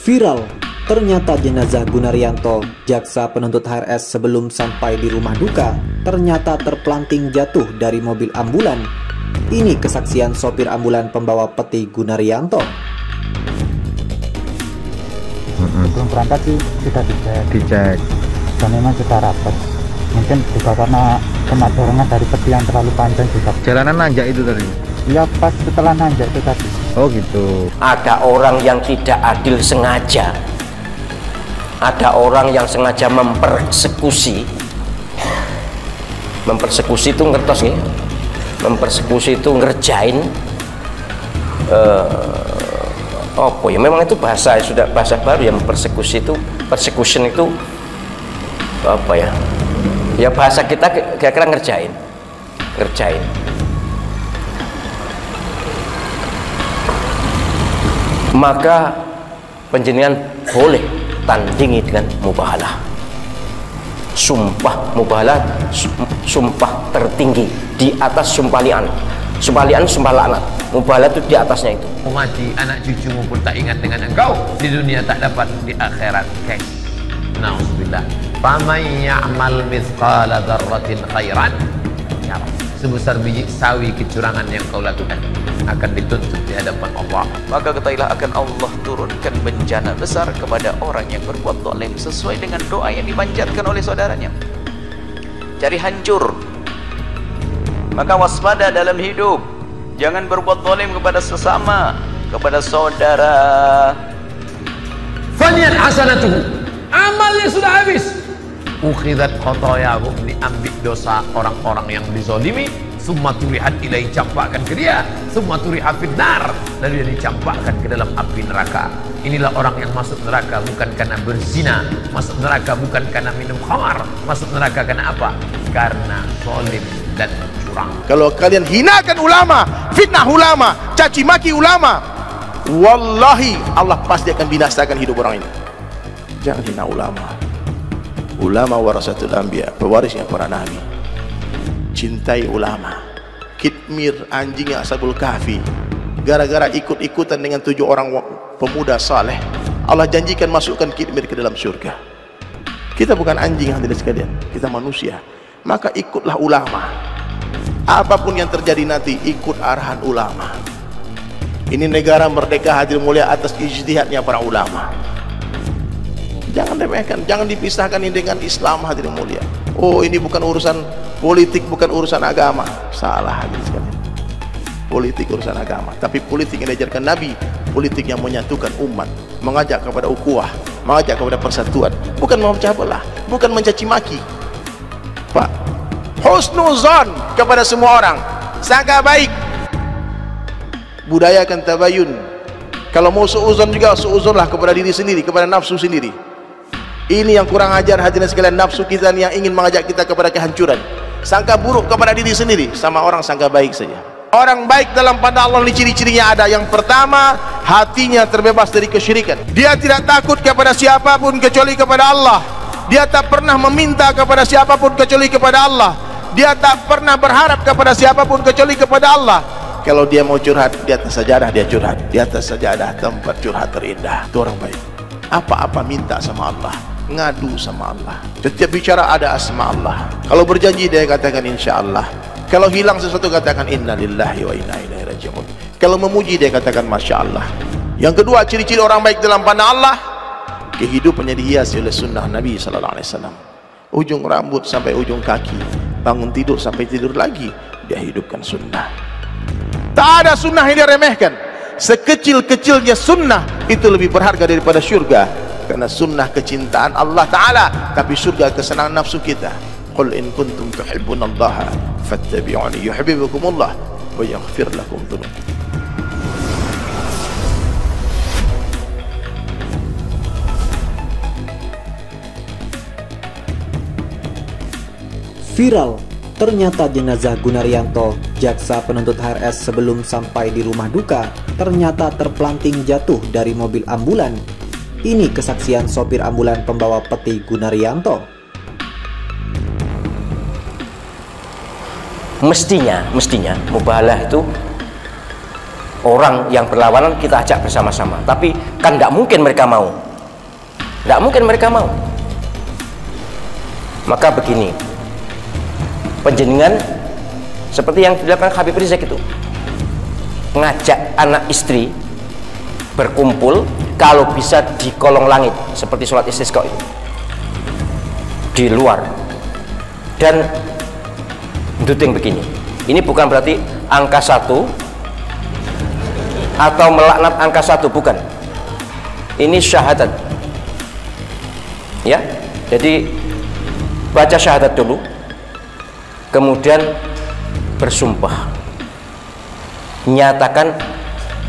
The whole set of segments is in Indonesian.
Viral, ternyata jenazah Gunaryanto, jaksa penuntut HRS sebelum sampai di rumah duka, ternyata terpelanting jatuh dari mobil ambulan. Ini kesaksian sopir ambulan pembawa peti Gunaryanto. Sebelum berangkat sih sudah dicek dan memang sudah rapat. Mungkin juga karena kena dorongan dari peti yang terlalu panjang juga. Jalanan nanjak itu tadi? Ya pas setelah nanjak itu tadi. Oh gitu. Ada orang yang tidak adil sengaja. Ada orang yang sengaja mempersekusi. Mempersekusi itu ngertos nih. Mempersekusi itu ngerjain. Apa ya? Memang itu bahasa sudah bahasa baru ya. Mempersekusi itu, persecution itu apa ya? Ya bahasa kita kira-kira ngerjain. Maka penjenengan boleh tandingi dengan mubahalah. Sumpah mubahalah, sumpah tertinggi di atas sumpah li'an. Sumpah li'an, sumpah laknat. Mubahalah itu di atasnya itu. Mati anak cucumu pun tak ingat dengan engkau, di dunia tak dapat, di akhirat guys. Nauzubillah. Faman ya'mal mithqala dzarratin khairan yarah. Sebesar biji sawi kecurangan yang kau lakukan akan dituntut di hadapan Allah. Maka ketahuilah akan Allah turunkan bencana besar kepada orang yang berbuat zalim sesuai dengan doa yang dipanjatkan oleh saudaranya. Cari hancur. Maka waspada dalam hidup. Jangan berbuat zalim kepada sesama, kepada saudara. Faniyat hasanatuhu, amalnya sudah habis. Ukhidat khotoyahum, diambil dosa orang-orang yang dizalimi. Summa turihat ilai, campakkan ke dia. Summa turihat finnar, lalu dia dicampakkan ke dalam api neraka. Inilah orang yang masuk neraka bukan karena berzina, masuk neraka bukan karena minum khamar, masuk neraka karena apa? Karena zalim dan curang. Kalau kalian hinakan ulama, fitnah ulama, caci maki ulama, wallahi Allah pasti akan binasakan hidup orang ini. Jangan hina ulama. Ulama warasatul anbiya, pewarisnya para nabi. Cintai ulama. Kitmir anjing Ashabul Kahfi, gara-gara ikut-ikutan dengan 7 orang pemuda saleh, Allah janjikan masukkan Kitmir ke dalam surga. Kita bukan anjing hadirin sekalian, kita manusia. Maka ikutlah ulama. Apapun yang terjadi nanti, ikut arahan ulama. Ini negara merdeka hadirin mulia atas ijtihadnya para ulama. Jangan remehkan, jangan dipisahkan ini dengan Islam hadirin mulia. Oh, ini bukan urusan politik, bukan urusan agama. Salah hadirin sekalian. Politik urusan agama, tapi politik yang diajarkan Nabi, politik yang menyatukan umat, mengajak kepada ukhuwah, mengajak kepada persatuan, bukan memecah belah, bukan mencaci maki. Pak, husnuzon kepada semua orang, sangka baik, budayakan tabayun. Kalau mau suuzon juga, suuzonlah kepada diri sendiri, kepada nafsu sendiri. Ini yang kurang ajar hadirin sekalian, nafsu kita yang ingin mengajak kita kepada kehancuran. Sangka buruk kepada diri sendiri, sama orang sangka baik saja. Orang baik dalam pandang Allah ini ciri-cirinya ada. Yang pertama, hatinya terbebas dari kesyirikan. Dia tidak takut kepada siapapun kecuali kepada Allah. Dia tak pernah meminta kepada siapapun kecuali kepada Allah. Dia tak pernah berharap kepada siapapun kecuali kepada Allah. Kalau dia mau curhat, di atas sajadah dia curhat. Di atas sajadah tempat curhat terindah. Itu orang baik. Apa-apa minta sama Allah, ngadu sama Allah. Setiap bicara ada asma Allah. Kalau berjanji dia katakan insya Allah. Kalau hilang sesuatu katakan inna lillahi wa inna ilaihi raji'un. Kalau memuji dia katakan masya Allah. Yang kedua, ciri-ciri orang baik dalam pandang Allah, kehidupannya dihiasi oleh sunnah Nabi sallallahu alaihi wasallam. Ujung rambut sampai ujung kaki, bangun tidur sampai tidur lagi, dia hidupkan sunnah. Tak ada sunnah yang dia remehkan. Sekecil-kecilnya sunnah itu lebih berharga daripada syurga, karena sunnah kecintaan Allah Ta'ala, tapi surga kesenangan nafsu kita. Qul in kuntum tuhibbunallaha fattabi'uni yuhibbukumullah wa yaghfir lakum dhunubakum. Viral, ternyata jenazah Gunaryanto, jaksa penuntut HRS sebelum sampai di rumah duka, ternyata terpelanting jatuh dari mobil ambulan. Ini kesaksian sopir ambulan pembawa peti Gunaryanto. Mestinya mubahalah itu orang yang berlawanan kita ajak bersama-sama. Tapi kan nggak mungkin mereka mau. Nggak mungkin mereka mau. Maka begini, penjenengan seperti yang dilakukan Habib Rizik itu, ngajak anak istri berkumpul, kalau bisa di kolong langit seperti sholat istisqa itu, di luar, dan duting begini. Ini bukan berarti angka 1 atau melaknat angka 1, bukan. Ini syahadat, ya. Jadi baca syahadat dulu, kemudian bersumpah, nyatakan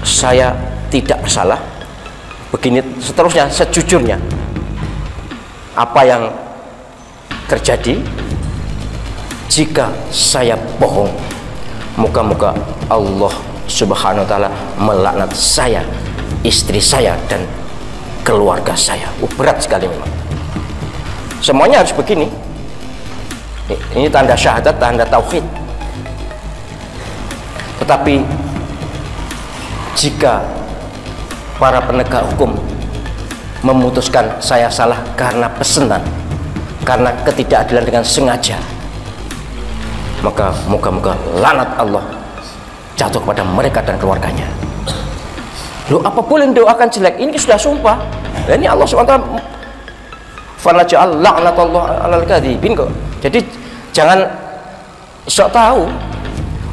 saya tidak bersalah, begini seterusnya, sejujurnya apa yang terjadi. Jika saya bohong, moga-moga Allah Subhanahu wa ta'ala melaknat saya, istri saya, dan keluarga saya. Berat sekali memang. Semuanya harus begini. Ini tanda syahadat, tanda tauhid. Tetapi jika para penegak hukum memutuskan saya salah karena pesanan, karena ketidakadilan dengan sengaja, maka moga-moga laknat Allah jatuh kepada mereka dan keluarganya. Loh, apa boleh doakan jelek? Ini sudah sumpah. Nah, ini Allah SWT fanaja'al laknatullah alal kadhibin kok. Jadi jangan sok tahu.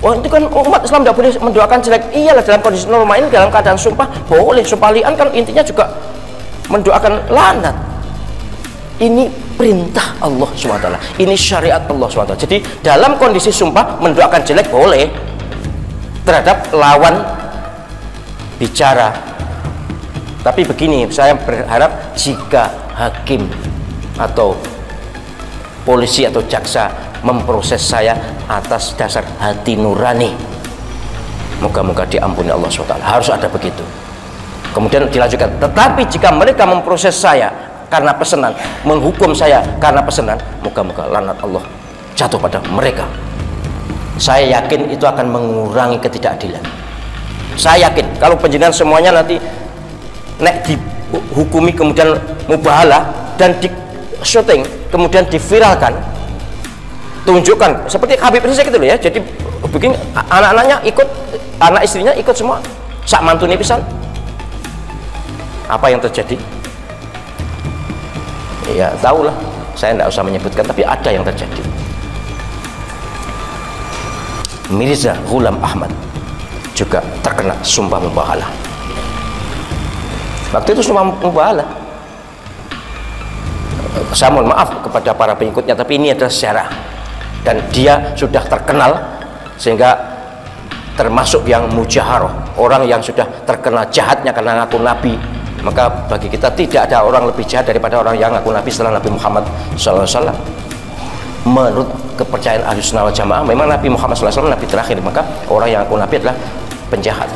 Oh, itu kan umat Islam tidak boleh mendoakan jelek. Iyalah, dalam kondisi normal ini, dalam keadaan sumpah boleh. Sumpah li'an kan intinya juga mendoakan laknat. Ini perintah Allah SWT, ini syariat Allah SWT. Jadi dalam kondisi sumpah mendoakan jelek boleh terhadap lawan bicara. Tapi begini, saya berharap jika hakim atau polisi atau jaksa memproses saya atas dasar hati nurani, moga-moga diampuni Allah SWT. Harus ada begitu. Kemudian dilanjutkan, tetapi jika mereka memproses saya karena pesanan, menghukum saya karena pesanan, moga-moga laknat Allah jatuh pada mereka. Saya yakin itu akan mengurangi ketidakadilan. Saya yakin kalau penjenengan semuanya nanti nek dihukumi kemudian mubahalah dan di syuting kemudian diviralkan, tunjukkan seperti Habib Rizik itu loh ya. Jadi bikin anak-anaknya ikut, anak istrinya ikut semua, sak mantune pisan. Apa yang terjadi? Ya tahulah, saya tidak usah menyebutkan, tapi ada yang terjadi. Mirza Ghulam Ahmad juga terkena sumpah mubahalah. Waktu itu sumpah mubahalah. Saya mohon maaf kepada para pengikutnya, tapi ini adalah sejarah, dan dia sudah terkenal sehingga termasuk yang mujaharoh, orang yang sudah terkenal jahatnya karena ngaku nabi. Maka bagi kita tidak ada orang lebih jahat daripada orang yang ngaku nabi setelah Nabi Muhammad SAW. Menurut kepercayaan Ahlus Sunnah wal Jamaah, memang Nabi Muhammad SAW nabi terakhir, maka orang yang ngaku nabi adalah penjahat,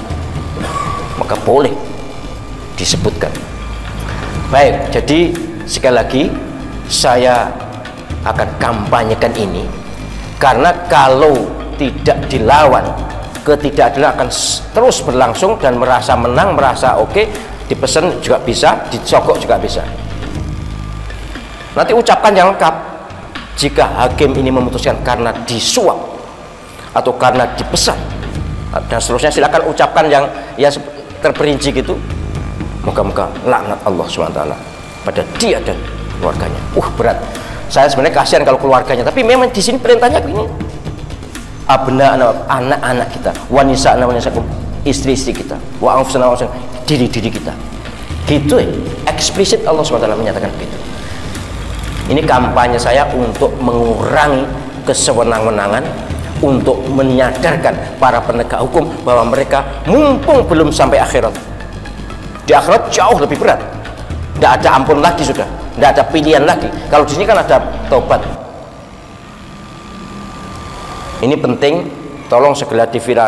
maka boleh disebutkan. Baik, jadi sekali lagi saya akan kampanyekan ini, karena kalau tidak dilawan, ketidakadilan akan terus berlangsung dan merasa menang, merasa oke, dipesan juga bisa, dicokok juga bisa. Nanti ucapkan yang lengkap. Jika hakim ini memutuskan karena disuap atau karena dipesan dan seterusnya, silakan ucapkan yang ya terperinci gitu. Moga-moga laknat Allah SWT pada dia dan keluarganya. Berat. Saya sebenarnya kasihan kalau keluarganya, tapi memang di sini perintahnya begini. Abna anak-anak kita, wanisa anak-anak, istri-istri kita, wa anfusana wa diri-diri kita. Gitu ya. Eksplisit Allah SWT menyatakan begitu. Ini kampanye saya untuk mengurangi kesewenang-wenangan, untuk menyadarkan para penegak hukum bahwa mereka mumpung belum sampai akhirat. Di akhirat jauh lebih berat. Tidak ada ampun lagi sudah, tidak ada pilihan lagi. Kalau di sini kan ada taubat. Ini penting, tolong segera diviralkan.